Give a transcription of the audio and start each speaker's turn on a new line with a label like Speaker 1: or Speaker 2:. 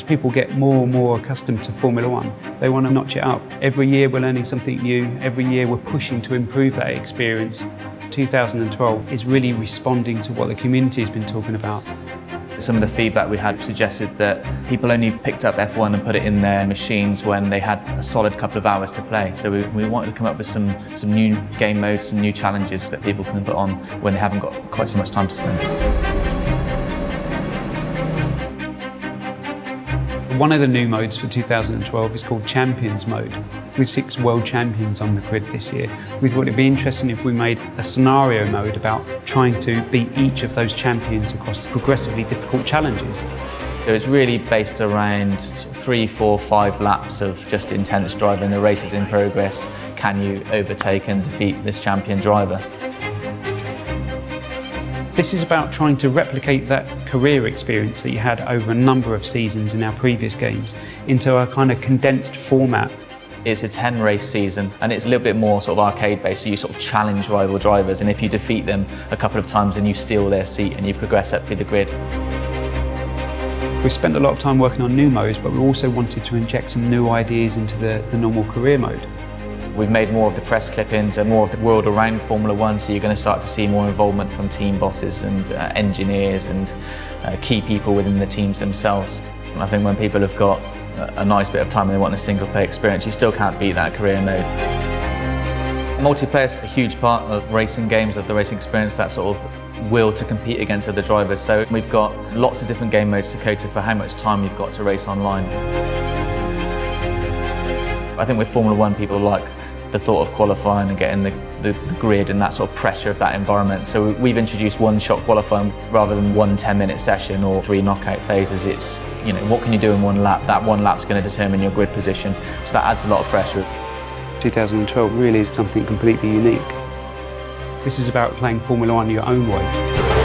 Speaker 1: as people get more and more accustomed to Formula One, they want to notch it up. Every year we're learning something new, every year we're pushing to improve that experience. 2012 is really responding to what the community has been talking about.
Speaker 2: Some of the feedback we had suggested that people only picked up F1 and put it in their machines when they had a solid couple of hours to play. So we wanted to come up with some new game modes, some new challenges that people can put on when they haven't got quite so much time to spend.
Speaker 1: One of the new modes for 2012 is called Champions Mode, with 6 world champions on the grid this year. We thought it'd be interesting if we made a scenario mode about trying to beat each of those champions across progressively difficult challenges.
Speaker 2: So it's really based around 3, 4, 5 laps of just intense driving. The race is in progress. Can you overtake and defeat this champion driver?
Speaker 1: This is about trying to replicate that career experience that you had over a number of seasons in our previous games into a kind of condensed format.
Speaker 2: It's a 10-race season and it's a little bit more sort of arcade-based, so you sort of challenge rival drivers, and if you defeat them a couple of times then you steal their seat and you progress up through the grid.
Speaker 1: We've spent a lot of time working on new modes, but we also wanted to inject some new ideas into the normal career mode.
Speaker 2: We've made more of the press clippings and more of the world around Formula One, so you're going to start to see more involvement from team bosses and engineers and key people within the teams themselves. And I think when people have got a nice bit of time and they want a single player experience, you still can't beat that career mode. Multiplayer is a huge part of racing games, of the racing experience, that sort of will to compete against other drivers. So we've got lots of different game modes to cater for how much time you've got to race online. I think with Formula One, people like the thought of qualifying and getting the grid and that sort of pressure of that environment. So we've introduced one-shot qualifying rather than one 10-minute session or 3 knockout phases. It's, you know, what can you do in one lap? That one lap's going to determine your grid position. So that adds a lot of pressure.
Speaker 1: 2012 really is something completely unique. This is about playing Formula One your own way.